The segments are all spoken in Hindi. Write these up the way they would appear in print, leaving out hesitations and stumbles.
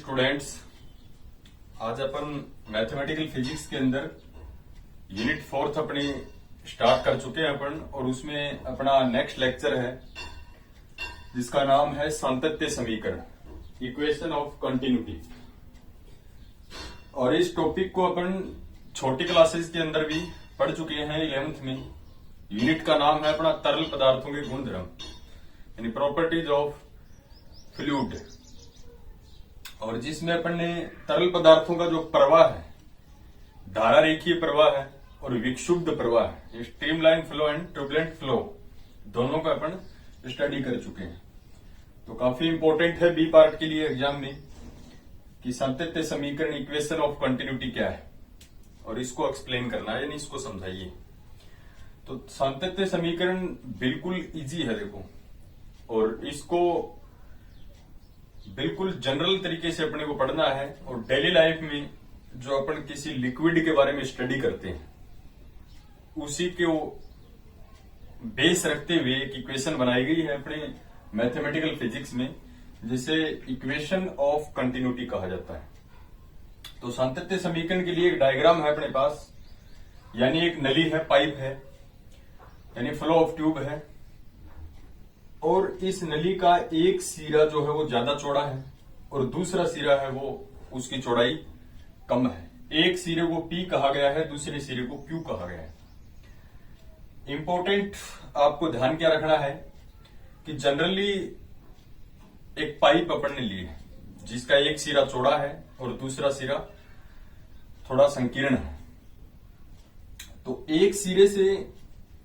स्टूडेंट्स, आज अपन मैथमेटिकल फिजिक्स के अंदर यूनिट 4 अपनी स्टार्ट कर चुके हैं अपन, और उसमें अपना नेक्स्ट लेक्चर है जिसका नाम है सातत्य समीकरण, इक्वेशन ऑफ कंटिन्यूटी। और इस टॉपिक को अपन छोटी क्लासेस के अंदर भी पढ़ चुके हैं 11th में। यूनिट का नाम है अपना तरल पदार्थों के गुणधर्म, यानी प्रॉपर्टीज ऑफ फ्लूइड। और जिसमें अपन ने तरल पदार्थों का जो प्रवाह है, धारा रेखीय प्रवाह है और विक्षुब्ध प्रवाह है, streamline flow and turbulent flow, दोनों का अपन स्टडी कर चुके हैं। तो काफी इंपॉर्टेंट है बी पार्ट के लिए एग्जाम में कि सातत्य समीकरण, इक्वेशन ऑफ कंटिन्यूटी क्या है और इसको एक्सप्लेन करना है, यानी इसको समझाइए। तो सातत्य समीकरण बिल्कुल इजी है देखो, और इसको बिल्कुल जनरल तरीके से अपने को पढ़ना है। और डेली लाइफ में जो अपन किसी लिक्विड के बारे में स्टडी करते हैं, उसी के बेस रखते हुए एक इक्वेशन बनाई गई है अपने मैथमेटिकल फिजिक्स में, जिसे इक्वेशन ऑफ कंटिन्यूटी कहा जाता है। तो सातत्य समीकरण के लिए एक डायग्राम है अपने पास, यानी एक नली है, पाइप है, यानी फ्लो ऑफ ट्यूब है, और इस नली का एक सिरा जो है वो ज्यादा चौड़ा है और दूसरा सिरा है वो उसकी चौड़ाई कम है। एक सिरे को P कहा गया है, दूसरे सिरे को Q कहा गया है। इंपॉर्टेंट आपको ध्यान क्या रखना है कि जनरली एक पाइप अपन ने ली है जिसका एक सिरा चौड़ा है और दूसरा सिरा थोड़ा संकीर्ण है। तो एक सिरे से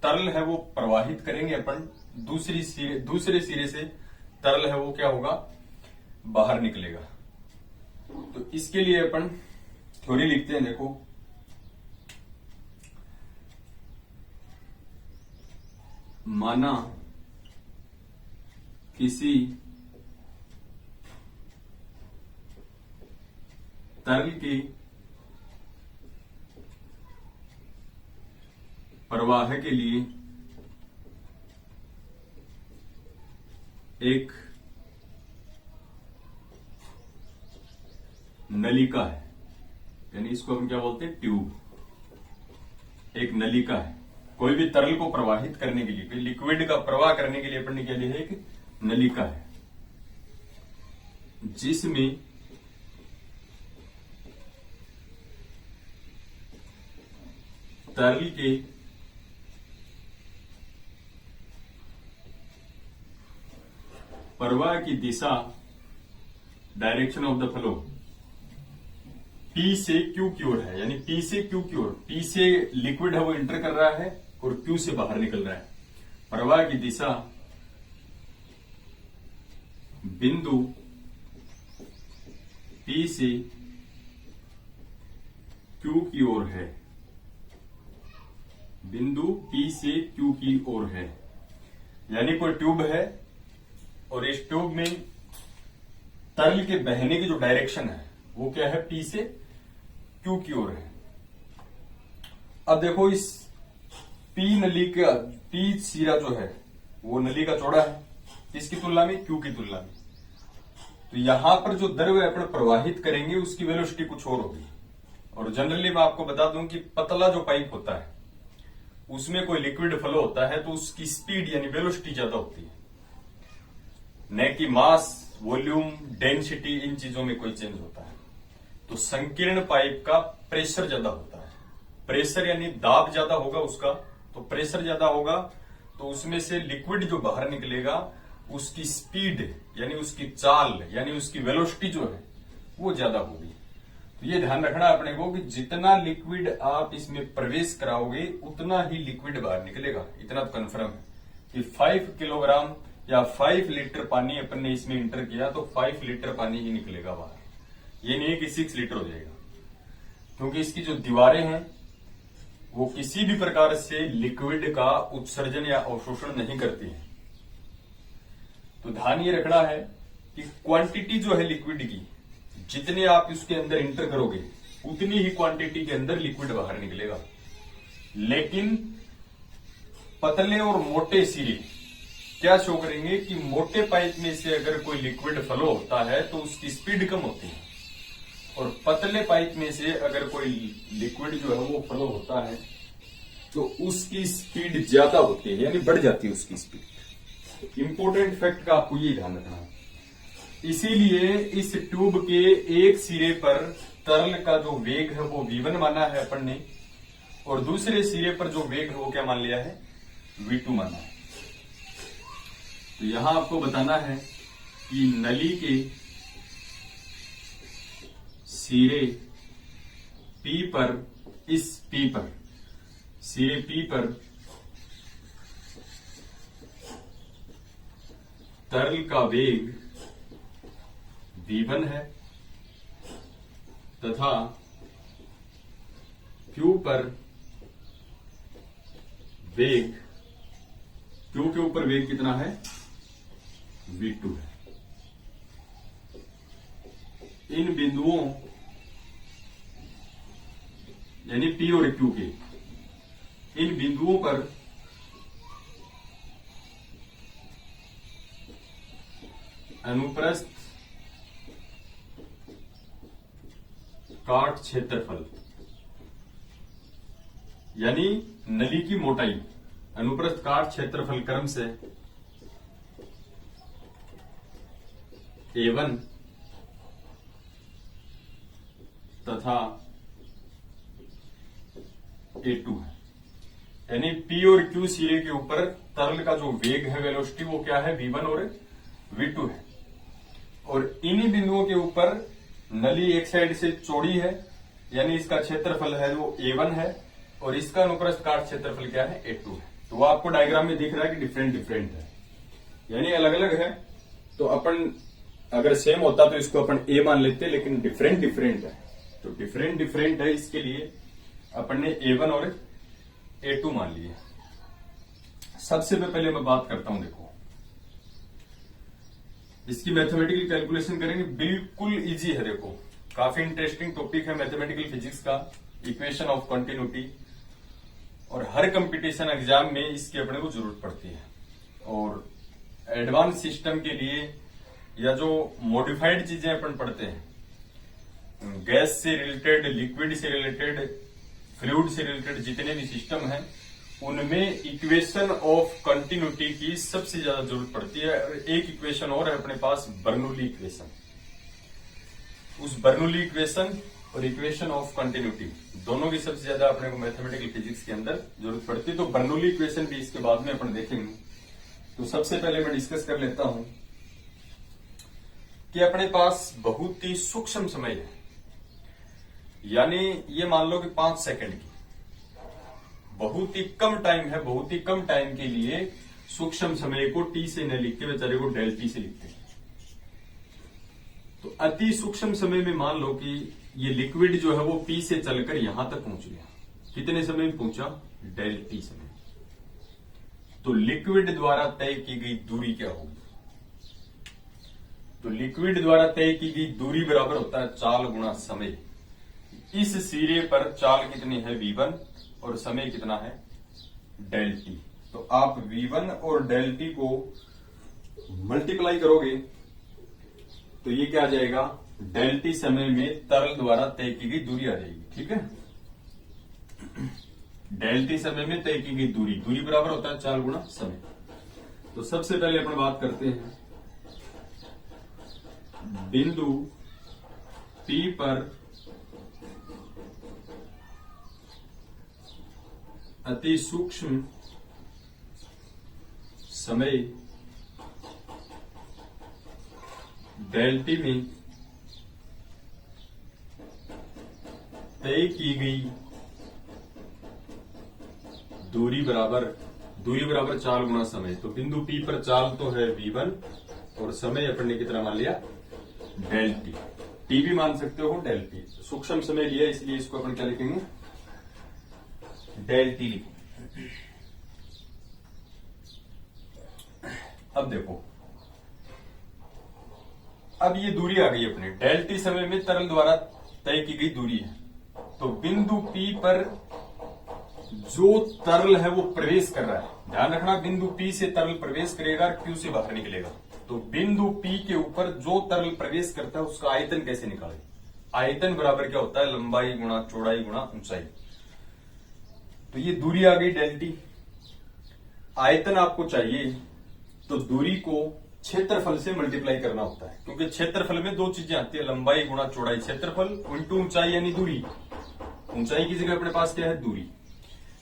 तरल है वो प्रवाहित करेंगे अपन, दूसरे सिरे से तरल है वो क्या होगा, बाहर निकलेगा। तो इसके लिए अपन थ्योरी लिखते हैं। देखो, माना किसी तरल की प्रवाह के लिए एक नलिका है, यानी इसको हम क्या बोलते हैं, ट्यूब। एक नलिका है, कोई भी तरल को प्रवाहित करने के लिए, लिक्विड का प्रवाह करने के लिए अपन ने क्या लिया है, एक नलिका है जिसमें तरल के प्रवाह की दिशा, direction of the flow, P से Q की ओर है, यानी P से Q की ओर। P से लिक्विड है वो इंटर कर रहा है और Q से बाहर निकल रहा है। प्रवाह की दिशा बिंदु P से Q की ओर है, बिंदु P से Q की ओर है। यानी कोई ट्यूब है और इस ट्यूब में तरल के बहने की जो डायरेक्शन है वो क्या है, P से Q की ओर है। अब देखो, इस P नली का P सिरा जो है वो नली का चौड़ा है, किसकी तुलना में, Q की तुलना में। तो यहां पर जो द्रव अपन प्रवाहित करेंगे उसकी वेलोसिटी कुछ और होगी। और जनरली मैं आपको बता दूं कि पतला जो पाइप होता है उसमें कोई लिक्विड फ्लो होता है तो उसकी स्पीड यानी वेलोसिटी ज्यादा होती है, न कि मास, वॉल्यूम, डेंसिटी, इन चीजों में कोई चेंज होता है। तो संकीर्ण पाइप का प्रेशर ज्यादा होता है, प्रेशर यानी दाब ज्यादा होगा उसका, तो प्रेशर ज्यादा होगा तो उसमें से लिक्विड जो बाहर निकलेगा उसकी स्पीड यानी उसकी चाल यानी उसकी वेलोसिटी जो है वो ज्यादा होगी। तो ये ध्यान रखना अपने को कि जितना लिक्विड आप इसमें प्रवेश कराओगे उतना ही लिक्विड बाहर निकलेगा। इतना तो कन्फर्म है कि 5 किलोग्राम या 5 लीटर पानी अपन ने इसमें इंटर किया तो 5 लीटर पानी ही निकलेगा बाहर। ये नहीं है कि 6 लीटर हो जाएगा, क्योंकि इसकी जो दीवारें हैं वो किसी भी प्रकार से लिक्विड का उत्सर्जन या अवशोषण नहीं करती है। तो ध्यान ये रखना है कि क्वांटिटी जो है लिक्विड की, जितने आप इसके अंदर इंटर करोगे उतनी ही क्वांटिटी के अंदर लिक्विड बाहर निकलेगा। लेकिन पतले और मोटे सिरे क्या शो करेंगे कि मोटे पाइप में से अगर कोई लिक्विड फ्लो होता है तो उसकी स्पीड कम होती है, और पतले पाइप में से अगर कोई लिक्विड जो है वो फ्लो होता है तो उसकी स्पीड ज्यादा होती है, यानी बढ़ जाती है उसकी स्पीड। इंपॉर्टेंट फैक्ट का आपको ये ध्यान रखना है। इसीलिए इस ट्यूब के एक सिरे पर तरल का जो वेग है वो v1 माना है अपन ने, और दूसरे सिरे पर जो वेग है वो क्या मान लिया है, v2 माना है। तो यहां आपको बताना है कि नली के सिरे P पर, इस P पर, सिरे P पर तरल का वेग v1 है तथा Q पर वेग, Q के ऊपर वेग कितना है, v2 है। इन बिंदुओं यानी P और Q के इन बिंदुओं पर अनुप्रस्थ काट क्षेत्रफल यानी नली की मोटाई, अनुप्रस्थ काट क्षेत्रफल क्रम से A1 तथा A2 है। यानी P और Q सिरे के ऊपर तरल का जो वेग है, वेलोसिटी, वो क्या है, v1 और v2 है। और इन्हीं बिंदुओं के ऊपर नली एक साइड से चौड़ी है, यानी इसका क्षेत्रफल है वो A1 है, और इसका अनुप्रस्थ काट क्षेत्रफल क्या है, A2 है। तो वो आपको डायग्राम में दिख रहा है कि डिफरेंट डिफरेंट है, यानी अलग अलग है। तो अपन अगर सेम होता तो इसको अपन A मान लेते, लेकिन डिफरेंट डिफरेंट है, तो डिफरेंट डिफरेंट है, इसके लिए अपन ने A1 और A2 मान लिए। सबसे पहले मैं बात करता हूं, देखो इसकी मैथमेटिकल कैलकुलेशन करेंगे, बिल्कुल इजी है। देखो काफी इंटरेस्टिंग टॉपिक है मैथमेटिकल फिजिक्स का, इक्वेशन ऑफ कंटिन्यूटी, और हर कंपटीशन एग्जाम में इसकी अपने को जरूरत पड़ती है। और एडवांस सिस्टम के लिए या जो मॉडिफाइड चीजें अपन पढ़ते हैं, गैस से रिलेटेड, लिक्विड से रिलेटेड, फ्लूइड से रिलेटेड जितने भी सिस्टम हैं, उनमें इक्वेशन ऑफ कंटिन्यूटी की सबसे ज्यादा जरूरत पड़ती है। और एक इक्वेशन और है अपने पास, बर्नौली इक्वेशन। उस बर्नौली इक्वेशन और इक्वेशन ऑफ कंटिन्यूटी दोनों की सबसे ज्यादा अपने को मैथमेटिकल फिजिक्स के अंदर जरूरत पड़ती है। तो बर्नौली इक्वेशन भी इसके बाद में अपन देखेंगे। तो सबसे पहले मैं डिस्कस कर लेता हूं कि अपने पास बहुत ही सूक्ष्म समय है, यानी ये मान लो कि 5 सेकंड की बहुत ही कम टाइम है। बहुत ही कम टाइम के लिए सूक्ष्म समय को टी से न लिख के बेचारे को डेल टी से लिखते हैं। तो अति सूक्ष्म समय में मान लो कि ये लिक्विड जो है वो पी से चलकर यहां तक पहुंच गया। कितने समय में पहुंचा, डेल टी समय। तो लिक्विड द्वारा तय की गई दूरी क्या होगी, तो लिक्विड द्वारा तय की गई दूरी बराबर होता है चाल गुणा समय। इस सिरे पर चाल कितनी है, v1, और समय कितना है, डेल टी। तो आप v1 और डेल टी को मल्टीप्लाई करोगे तो ये क्या आ जाएगा, डेल टी समय में तरल द्वारा तय की गई दूरी आ जाएगी। ठीक है, डेल टी समय में तय की गई दूरी, दूरी बराबर होता है चाल गुणा समय। तो सबसे पहले अपन बात करते हैं बिंदु P पर अति सूक्ष्म समय डेल टी में तय की गई दूरी बराबर चाल गुणा समय। तो बिंदु P पर चाल तो है v1 और समय अपन ने कितना मान लिया, डेल टी। टी भी मान सकते हो, डेल टी। सूक्ष्म समय लिया इसलिए इसको अपन क्या लिखेंगे, डेल टी लिखेंगे। अब देखो, अब ये दूरी आ गई अपने, डेल टी समय में तरल द्वारा तय की गई दूरी है। तो बिंदु P पर जो तरल है वो प्रवेश कर रहा है, ध्यान रखना, बिंदु P से तरल प्रवेश करेगा, Q से बाहर निकलेगा। तो बिंदु P के ऊपर जो तरल प्रवेश करता है उसका आयतन कैसे निकाले, आयतन बराबर क्या होता है, लंबाई गुणा चौड़ाई गुणा ऊंचाई। तो ये दूरी आ गई डेल टी। आयतन आपको चाहिए तो दूरी को क्षेत्रफल से मल्टीप्लाई करना होता है, क्योंकि क्षेत्रफल में दो चीजें आती है, लंबाई गुणा चौड़ाई, क्षेत्रफल इंटू ऊंचाई यानी दूरी। ऊंचाई की जगह अपने पास क्या है, दूरी।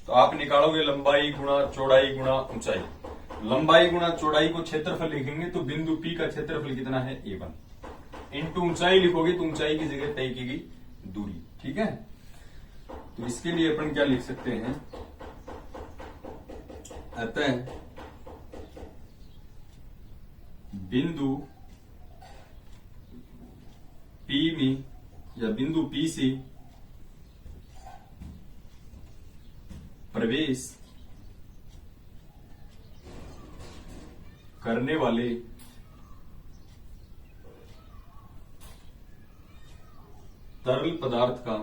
तो आप निकालोगे लंबाई गुणा चौड़ाई गुणा ऊंचाई। लंबाई गुणा चौड़ाई को क्षेत्रफल लिखेंगे तो बिंदु P का क्षेत्रफल कितना है, A1। इंटू ऊंचाई लिखोगे तो ऊंचाई की जगह तय की गई दूरी। ठीक है, तो इसके लिए अपन क्या लिख सकते हैं, अतः बिंदु P में या बिंदु P से प्रवेश करने वाले तरल पदार्थ का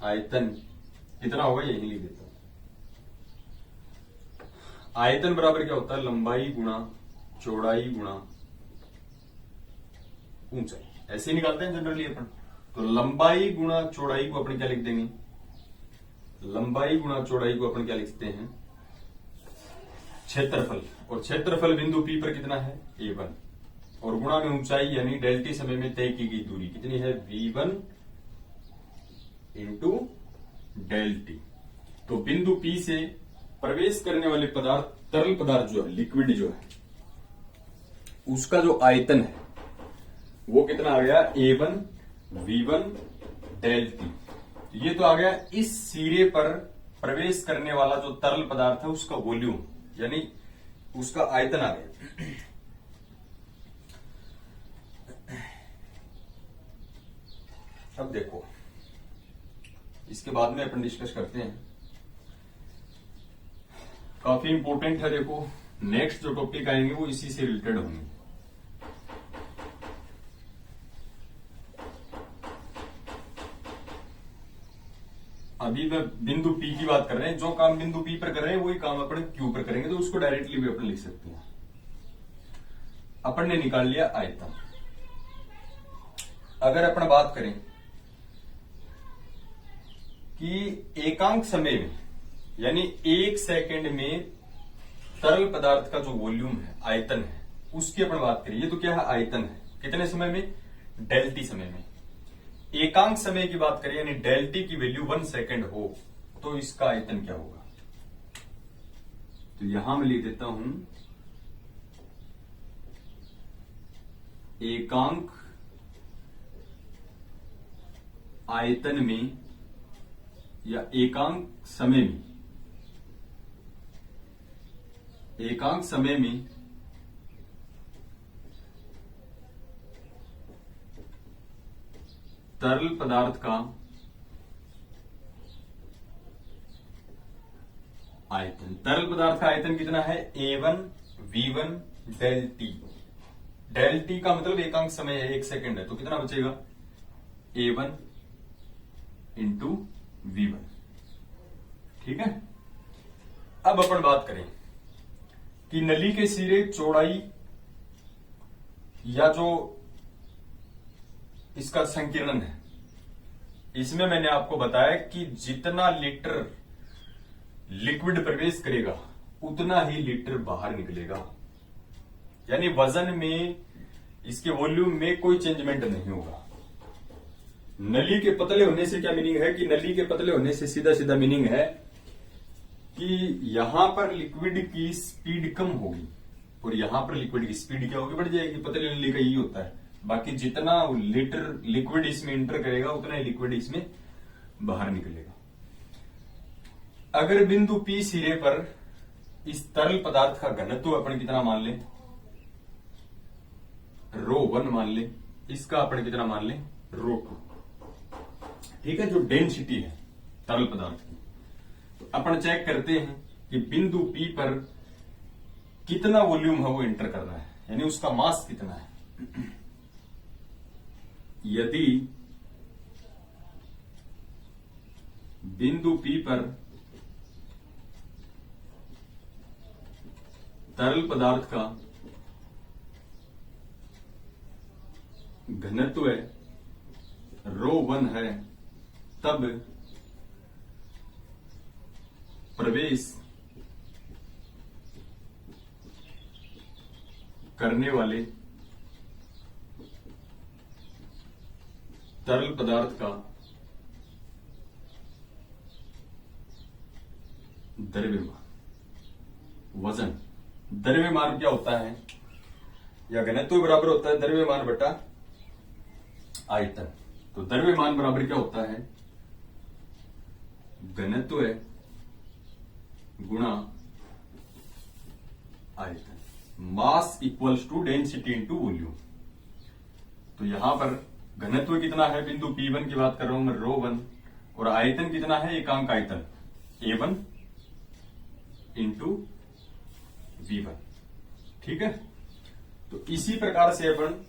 आयतन कितना होगा, यही लिख देता हूं। आयतन बराबर क्या होता है, लंबाई गुणा चौड़ाई गुणा ऊंचाई। ऐसे ही निकालते हैं जनरली अपन। तो लंबाई गुणा चौड़ाई को अपन क्या लिख देंगे, लंबाई गुणा चौड़ाई को अपन क्या लिखते हैं, क्षेत्रफल। और क्षेत्रफल बिंदु P पर कितना है, A1। और गुणा में ऊंचाई यानी डेल टी समय में तय की गई दूरी कितनी है, V1 इंटू डेल टी। तो बिंदु P से प्रवेश करने वाले पदार्थ, तरल पदार्थ जो है, लिक्विड जो है, उसका जो आयतन है वो कितना आ गया, A1 V1 डेल टी। ये तो आ गया इस सिरे पर प्रवेश करने वाला जो तरल पदार्थ है उसका वॉल्यूम, यानी उसका आयतन आ गया। अब देखो, इसके बाद में अपन डिस्कस करते हैं, काफी इंपॉर्टेंट है। देखो नेक्स्ट जो टॉपिक आएंगे वो इसी से रिलेटेड होंगे। अभी मैं बिंदु P की बात कर रहे हैं, जो काम बिंदु P पर कर रहे हैं वही काम अपन Q पर करेंगे, तो उसको डायरेक्टली भी अपन लिख सकते हैं। अपन ने निकाल लिया आयतन। अगर अपन बात करें कि एकांक समय में यानी 1 सेकंड में तरल पदार्थ का जो वॉल्यूम है, आयतन है, उसकी अपन बात करें, ये तो क्या है, आयतन है। कितने समय में, डेल टी समय में। एकांक समय की बात करें यानी डेल टी की वैल्यू 1 सेकंड हो तो इसका आयतन क्या होगा। तो यहां मैं लिख देता हूं, एकांक आयतन में या एकांक समय में, एकांक समय में तरल पदार्थ का आयतन। तरल पदार्थ का आयतन कितना है, A1 V1 del T. Del T का मतलब एकांक समय है, 1 सेकंड है, तो कितना बचेगा, A1 इंटू V1। ठीक है, अब अपन बात करें कि नली के सिरे चौड़ाई या जो इसका संकीर्णन है, इसमें मैंने आपको बताया कि जितना लीटर लिक्विड प्रवेश करेगा उतना ही लीटर बाहर निकलेगा, यानी वजन में, इसके वॉल्यूम में कोई चेंजमेंट नहीं होगा। नली के पतले होने से क्या मीनिंग है कि नली के पतले होने से सीधा सीधा मीनिंग है कि यहां पर लिक्विड की स्पीड कम होगी और यहां पर लिक्विड की स्पीड क्या होगी, बढ़ जाएगी। पतली नली का यही होता है। बाकी जितना लीटर लिक्विड इसमें इंटर करेगा उतना ही लिक्विड इसमें बाहर निकलेगा। अगर बिंदु P सिरे पर इस तरल पदार्थ का घनत्व अपन कितना मान लें, ρ1 मान लें, इसका अपन कितना मान लें, ρ2। ठीक है, जो डेंसिटी है तरल पदार्थ की। तो अपन चेक करते हैं कि बिंदु P पर कितना वॉल्यूम है वो इंटर कर रहा है, यानी उसका मास कितना है। यदि बिंदु P पर तरल पदार्थ का घनत्व ρ1 है, तब प्रवेश करने वाले तरल पदार्थ का द्रव्यमान, वजन। द्रव्यमान क्या होता है, या घनत्व बराबर होता है द्रव्यमान बटा आयतन। तो द्रव्यमान बराबर क्या होता है, घनत्व गुणा आयतन। Mass equals to density into volume. तो यहां पर घनत्व कितना है, बिंदु P1 की बात कर रहा हूं मैं, ρ1, और आयतन कितना है, एकांक आयतन A1 इंटू V1। ठीक है, तो इसी प्रकार से अपन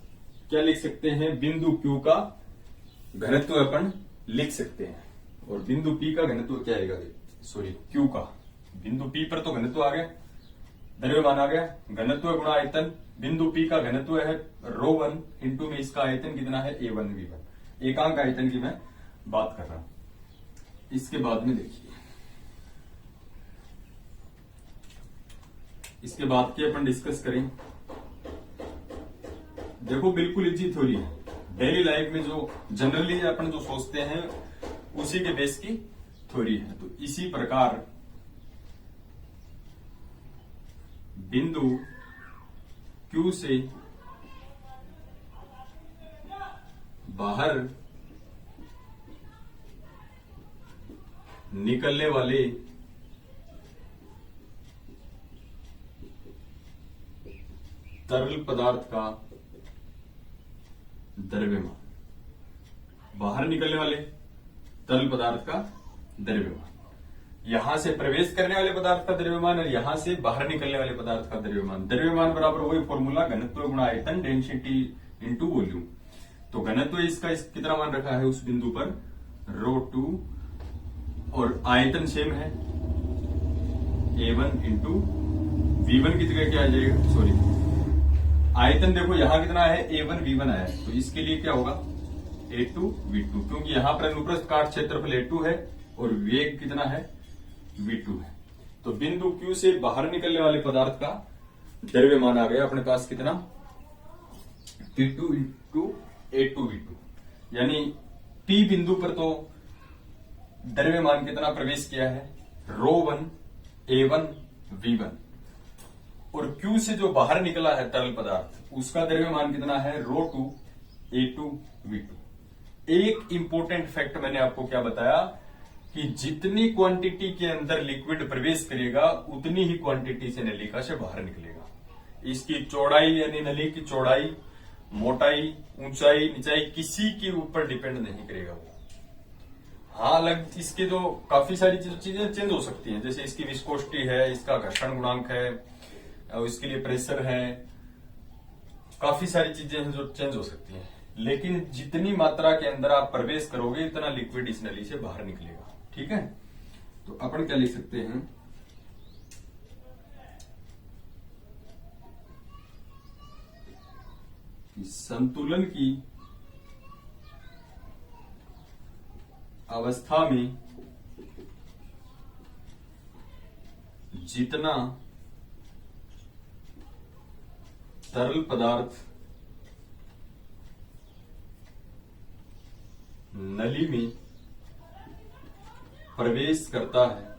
क्या लिख सकते हैं, बिंदु Q का घनत्व अपन लिख सकते हैं, और बिंदु P का घनत्व क्या आएगा, सॉरी Q का, बिंदु P पर तो घनत्व आ गया, द्रव्यमान आ गया, घनत्व गुणा आयतन। बिंदु P का घनत्व है ρ1 इंटू में इसका आयतन कितना है, A1 V1, एकांक आयतन की मैं बात कर रहा हूं। इसके बाद में देखिए, इसके बाद के अपन डिस्कस करें। देखो बिल्कुल इजी थ्योरी है, डेली लाइफ में जो जनरली अपन जो सोचते हैं उसी के बेस की थ्योरी है। तो इसी प्रकार बिंदु Q से बाहर निकलने वाले तरल पदार्थ का द्रव्यमान, बाहर निकलने वाले तरल पदार्थ का द्रव्यमान, यहां से प्रवेश करने वाले पदार्थ का द्रव्यमान और यहां से बाहर निकलने वाले पदार्थ का द्रव्यमान। द्रव्यमान बराबर वही फॉर्मूला, घनत्व गुणा आयतन, डेंसिटी इंटू वॉल्यूम। तो घनत्व इसका कितना मान रखा है उस बिंदु पर, ρ2, और आयतन सेम है A1 इंटू V1 की जगह क्या आ जाएगा, सॉरी आयतन देखो यहां कितना है, A1 V1 आया है, तो इसके लिए क्या होगा, A2 V2, क्योंकि यहां पर अनुप्रस्थ काट क्षेत्रफल A2 है और वेग कितना है, V2 है। तो बिंदु Q से बाहर निकलने वाले पदार्थ का द्रव्यमान आ गया अपने पास कितना, P2 इंटू A2 V2, यानी P बिंदु पर तो द्रव्यमान कितना प्रवेश किया है, ρ1 A1 V1, और Q से जो बाहर निकला है तरल पदार्थ उसका द्रव्यमान कितना है, ρ2 A2 V2। एक इंपॉर्टेंट फैक्ट मैंने आपको क्या बताया कि जितनी क्वांटिटी के अंदर लिक्विड प्रवेश करेगा उतनी ही क्वांटिटी से नलिका से बाहर निकलेगा। इसकी चौड़ाई यानी नली की चौड़ाई, मोटाई, ऊंचाई, निचाई किसी के ऊपर डिपेंड नहीं करेगा वो। हाँ, अलग इसके जो काफी सारी चीजें चेंज हो सकती हैं, जैसे इसकी विस्कोसिटी है, इसका घर्षण गुणांक है, और इसके लिए प्रेशर है, काफी सारी चीजें हैं जो चेंज हो सकती हैं, लेकिन जितनी मात्रा के अंदर आप प्रवेश करोगे इतना लिक्विड इस नली से बाहर निकलेगा। ठीक है, तो अपन क्या लिख सकते हैं, कि संतुलन की अवस्था में जितना तरल पदार्थ नली में प्रवेश करता है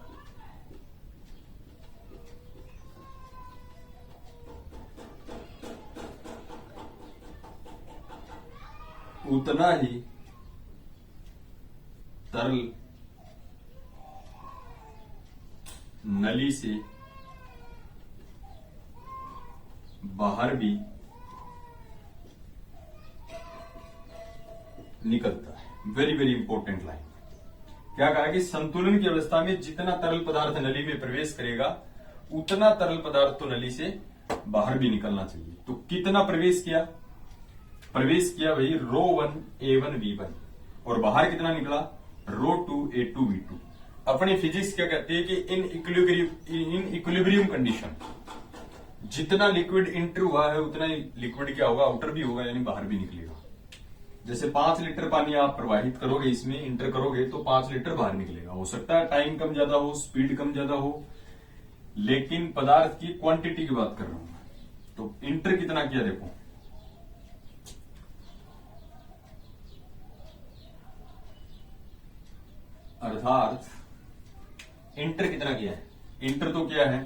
उतना ही तरल नली से बाहर भी निकलता है। Very very important line. क्या कहा कि संतुलन की अवस्था में जितना तरल पदार्थ नली में प्रवेश करेगा उतना तरल पदार्थ तो नली से बाहर भी निकलना चाहिए। तो कितना प्रवेश किया, प्रवेश किया भाई ρ1 A1 V1, और बाहर कितना निकला ρ2 A2 V2। अपनी फिजिक्स क्या कहती है कि इन इक्विलिब्रियम कंडीशन जितना लिक्विड इंटर हुआ है उतना ही लिक्विड क्या होगा, आउटर भी होगा, यानी बाहर भी निकलेगा। जैसे 5 लीटर पानी आप प्रवाहित करोगे, इसमें इंटर करोगे तो 5 लीटर बाहर निकलेगा। हो सकता है टाइम कम ज्यादा हो, स्पीड कम ज्यादा हो, लेकिन पदार्थ की क्वांटिटी की बात कर रहा हूं मैं। तो इंटर कितना किया देखो, अर्थात इंटर कितना किया है, इंटर तो क्या है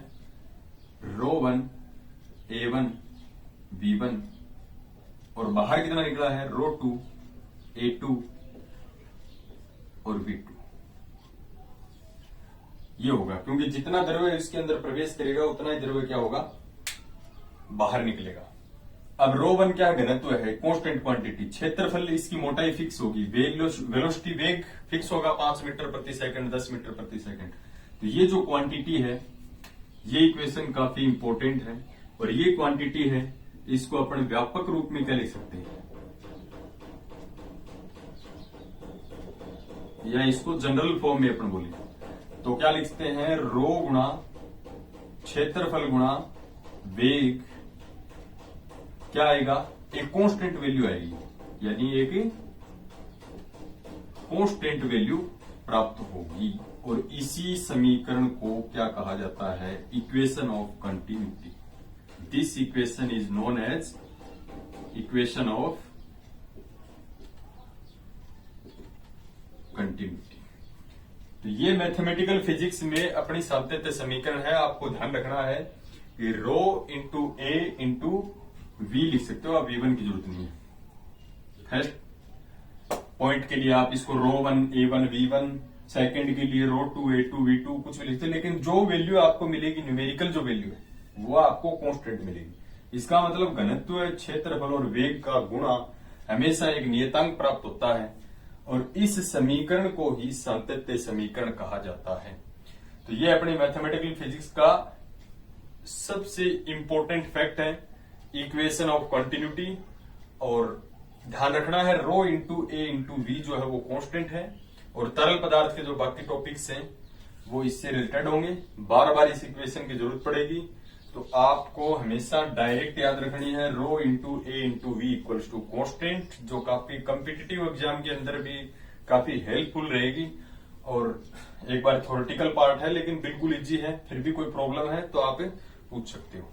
ρ1 A1 V1 और बाहर कितना निकला है ρ2 A2 और V2। ये होगा क्योंकि जितना द्रव्य इसके अंदर प्रवेश करेगा उतना ही द्रव्य क्या होगा, बाहर निकलेगा। अब ρ1 क्या घनत्व है, कांस्टेंट क्वांटिटी, क्षेत्रफल इसकी मोटाई फिक्स होगी, वेलोसिटी वेग फिक्स होगा 5 मीटर प्रति सेकंड 10 मीटर प्रति सेकंड। तो ये जो क्वांटिटी है, ये इक्वेशन काफी इंपॉर्टेंट है और ये क्वांटिटी है, इसको अपन व्यापक रूप में क्या लिख सकते हैं, या इसको जनरल फॉर्म में अपन बोले तो क्या लिखते हैं, रो गुणा क्षेत्रफल गुणा वेग क्या आएगा, एक कांस्टेंट वैल्यू आएगी, यानी एक कांस्टेंट वैल्यू प्राप्त होगी। और इसी समीकरण को क्या कहा जाता है, equation of continuity. This equation is known as equation of continuity. तो ये मैथमेटिकल फिजिक्स में अपनी सातत्य समीकरण है। आपको ध्यान रखना है कि रो इंटू ए इंटू वी लिख सकते हो, आप V1 की जरूरत नहीं है। फर्स्ट पॉइंट के लिए आप इसको ρ1 A1 V1, सेकंड के लिए ρ2 A2 V2 कुछ भी लिखते हैं, लेकिन जो वैल्यू आपको मिलेगी, न्यूमेरिकल जो वैल्यू है वो आपको कांस्टेंट मिलेगी। इसका मतलब घनत्व, क्षेत्रफल और वेग का गुणा हमेशा एक नियतांक प्राप्त होता है और इस समीकरण को ही सातत्य समीकरण कहा जाता है। तो ये अपने मैथमेटिकल फिजिक्स का सबसे इंपॉर्टेंट फैक्ट है, इक्वेशन ऑफ कंटिन्यूटी। और ध्यान रखना है rho into a into we जो है वो कांस्टेंट है और तरल पदार्थ के जो बाकी टॉपिक्स हैं वो इससे रिलेटेड होंगे। बार बार इस इक्वेशन की जरूरत पड़ेगी, तो आपको हमेशा डायरेक्ट याद रखनी है rho into a into v equals to constant, जो काफी कॉम्पिटिटिव एग्जाम के अंदर भी काफी हेल्पफुल रहेगी। और एक बार थ्योरेटिकल पार्ट है लेकिन बिल्कुल इजी है, फिर भी कोई प्रॉब्लम है तो आप पूछ सकते हो।